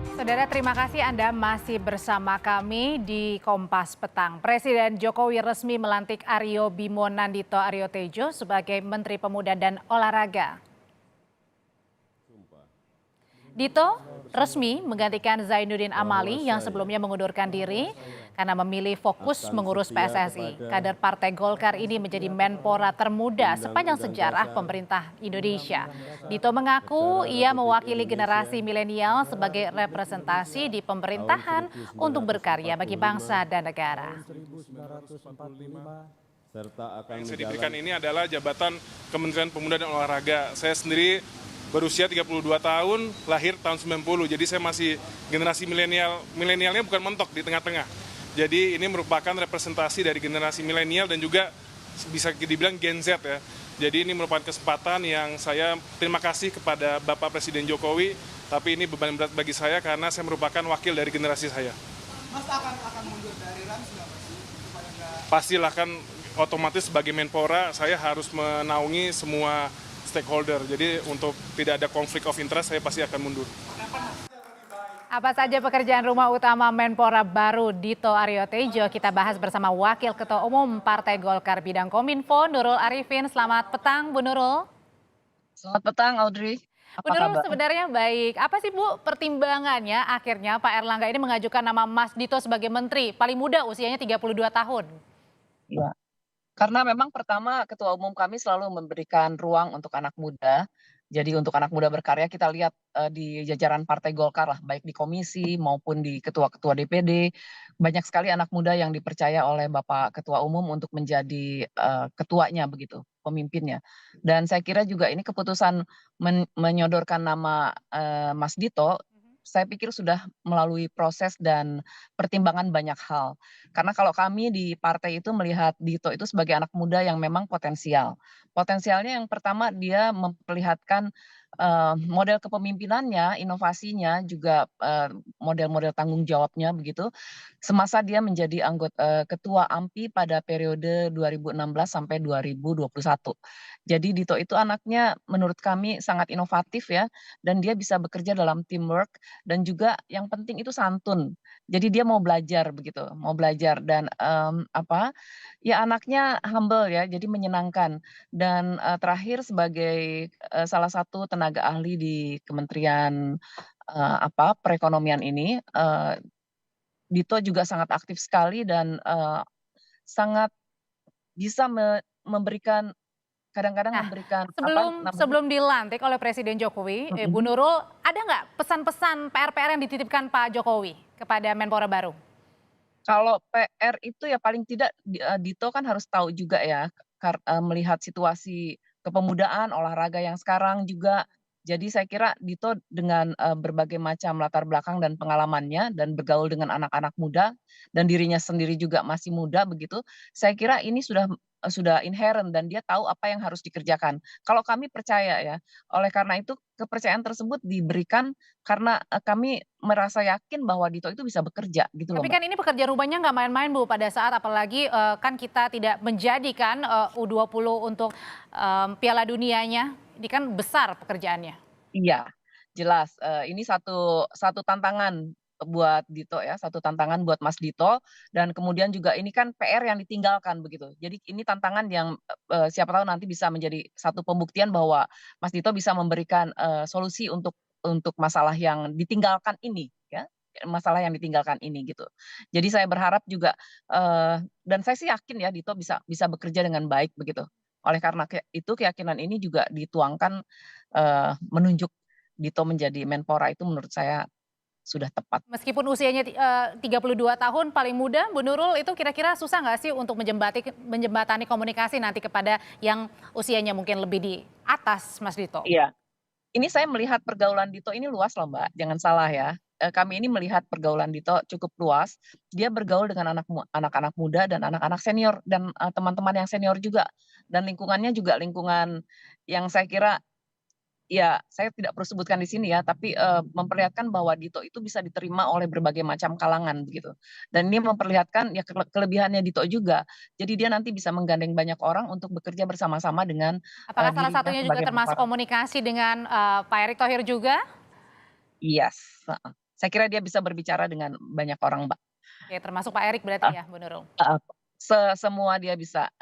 Saudara, terima kasih Anda masih bersama kami di Kompas Petang. Presiden Jokowi resmi melantik Aryo Bimo Nandito Aryo Tejo sebagai Menteri Pemuda dan Olahraga. Dito resmi menggantikan Zainuddin Amali yang sebelumnya mengundurkan diri karena memilih fokus mengurus PSSI. Kader Partai Golkar ini menjadi Menpora termuda sepanjang sejarah pemerintah Indonesia. Dito mengaku ia mewakili generasi milenial sebagai representasi di pemerintahan untuk berkarya bagi bangsa dan negara. Yang saya diberikan ini adalah jabatan Kementerian Pemuda dan Olahraga. Saya sendiri berusia 32 tahun, lahir tahun 90. Jadi saya masih generasi milenial. Milenialnya bukan mentok di tengah-tengah. Jadi ini merupakan representasi dari generasi milenial dan juga bisa dibilang Gen Z ya. Jadi ini merupakan kesempatan yang saya terima kasih kepada Bapak Presiden Jokowi. Tapi ini beban berat bagi saya karena saya merupakan wakil dari generasi saya. Mas akan mundur dari Rans nggak Mas? Pastilah kan otomatis sebagai Menpora saya harus menaungi semua stakeholder. Jadi untuk tidak ada konflik of interest saya pasti akan mundur. Apa saja pekerjaan rumah utama Menpora baru Dito Aryo Tejo? Kita bahas bersama Wakil Ketua Umum Partai Golkar bidang Kominfo, Nurul Arifin. Selamat petang, Bu Nurul. Selamat petang, Audrey. Bu Nurul, sebenarnya baik. Apa sih Bu pertimbangannya akhirnya Pak Erlangga ini mengajukan nama Mas Dito sebagai menteri? Paling muda usianya 32 tahun. Ya, karena memang pertama Ketua Umum kami selalu memberikan ruang untuk anak muda. Jadi untuk anak muda berkarya kita lihat di jajaran Partai Golkar lah, baik di komisi maupun di ketua-ketua DPD, banyak sekali anak muda yang dipercaya oleh Bapak Ketua Umum untuk menjadi ketuanya begitu, pemimpinnya. Dan saya kira juga ini keputusan menyodorkan nama Mas Dito, saya pikir sudah melalui proses dan pertimbangan banyak hal. Karena kalau kami di partai itu melihat Dito itu sebagai anak muda yang memang potensial. Potensialnya yang pertama dia memperlihatkan model kepemimpinannya, inovasinya, juga model-model tanggung jawabnya begitu. Semasa dia menjadi anggota ketua AMPI pada periode 2016 sampai 2021. Jadi Dito itu anaknya menurut kami sangat inovatif ya, dan dia bisa bekerja dalam teamwork dan juga yang penting itu santun. Jadi dia mau belajar begitu, mau belajar dan ya anaknya humble ya, jadi menyenangkan. Dan terakhir sebagai salah satu tenaga ahli di Kementerian Perekonomian ini, Dito juga sangat aktif sekali dan sangat bisa memberikan kadang-kadang Nah, memberikan sebelum namanya. sebelum dilantik oleh Presiden Jokowi, Bu Mhm. Nurul, ada nggak pesan-pesan PR-PR yang dititipkan Pak Jokowi kepada Menpora baru? Kalau PR itu ya paling tidak Dito kan harus tahu juga ya, melihat situasi kepemudaan, olahraga yang sekarang juga. Jadi saya kira Dito dengan berbagai macam latar belakang dan pengalamannya dan bergaul dengan anak-anak muda dan dirinya sendiri juga masih muda begitu, saya kira ini sudah inherent dan dia tahu apa yang harus dikerjakan. Kalau kami percaya ya, oleh karena itu kepercayaan tersebut diberikan karena kami merasa yakin bahwa Dito itu bisa bekerja gitu loh, Tapi Mbak. kan ini pekerjaan rumahnya nggak main-main Bu, pada saat apalagi kan kita tidak menjadikan U20 untuk Piala Dunianya, ini kan besar pekerjaannya. Iya, jelas, ini satu satu tantangan buat Dito ya, satu tantangan buat Mas Dito dan kemudian juga ini kan PR yang ditinggalkan begitu. Jadi ini tantangan yang, siapa tahu nanti bisa menjadi satu pembuktian bahwa Mas Dito bisa memberikan solusi untuk masalah yang ditinggalkan ini ya, masalah yang ditinggalkan ini gitu. Jadi saya berharap juga, dan saya sih yakin ya Dito bisa bisa bekerja dengan baik begitu. Oleh karena itu keyakinan ini juga dituangkan, menunjuk Dito menjadi Menpora itu menurut saya sudah tepat. Meskipun usianya 32 tahun paling muda, Bu Nurul, itu kira-kira susah nggak sih untuk menjembatani komunikasi nanti kepada yang usianya mungkin lebih di atas Mas Dito? Iya. Ini saya melihat pergaulan Dito ini luas loh Mbak, jangan salah ya. Kami ini melihat pergaulan Dito cukup luas, dia bergaul dengan anak-anak muda dan anak-anak senior dan, teman-teman yang senior juga. Dan lingkungannya juga lingkungan yang saya kira ya, saya tidak perlu sebutkan di sini ya, tapi, memperlihatkan bahwa Dito itu bisa diterima oleh berbagai macam kalangan begitu. Dan ini memperlihatkan ya kelebihannya Dito juga. Jadi dia nanti bisa menggandeng banyak orang untuk bekerja bersama-sama dengan, Apakah salah dirinya satunya juga sebagai termasuk Menpora. komunikasi dengan Pak Erick Thohir juga? Yes, heeh. Saya kira dia bisa berbicara dengan banyak orang, Mbak. Oke, termasuk Pak Erik berarti ya, Bu Nurul? Heeh, semua dia bisa,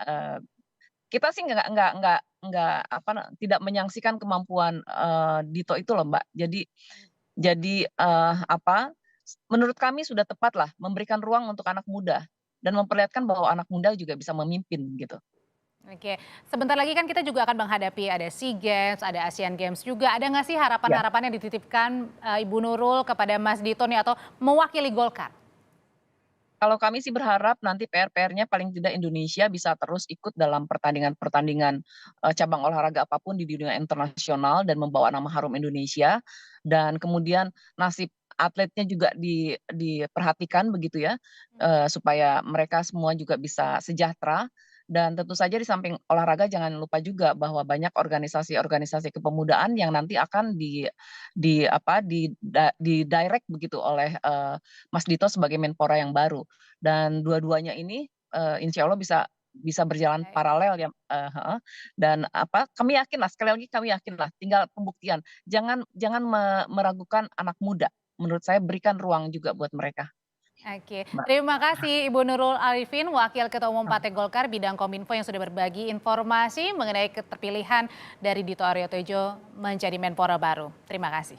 kita sih nggak apa tidak menyaksikan kemampuan, Dito itu loh, Mbak. Jadi, apa, menurut kami sudah tepatlah memberikan ruang untuk anak muda dan memperlihatkan bahwa anak muda juga bisa memimpin gitu. Oke, sebentar lagi kan kita juga akan menghadapi ada SEA Games, ada Asian Games juga. Ada nggak sih Ya. harapan-harapan yang dititipkan Ibu Nurul kepada Mas Dito nih atau mewakili Golkar? Kalau kami sih berharap nanti PR-PR-nya paling tidak Indonesia bisa terus ikut dalam pertandingan-pertandingan, cabang olahraga apapun di dunia internasional dan membawa nama harum Indonesia. Dan kemudian nasib atletnya juga diperhatikan begitu ya, supaya mereka semua juga bisa sejahtera. Dan tentu saja di samping olahraga jangan lupa juga bahwa banyak organisasi-organisasi kepemudaan yang nanti akan di apa, di-direct begitu oleh, Mas Dito sebagai Menpora yang baru. Dan dua-duanya ini, insya Allah bisa berjalan Baik. paralel ya, heeh, dan apa, kami yakinlah, sekali lagi kami yakinlah, tinggal pembuktian. Jangan jangan meragukan anak muda, menurut saya berikan ruang juga buat mereka, Oke, Mbak. terima kasih Ibu Nurul Arifin, Wakil Ketua Umum Partai Golkar bidang Kominfo yang sudah berbagi informasi mengenai keterpilihan dari Dito Aryo Tejo menjadi Menpora baru. Terima kasih.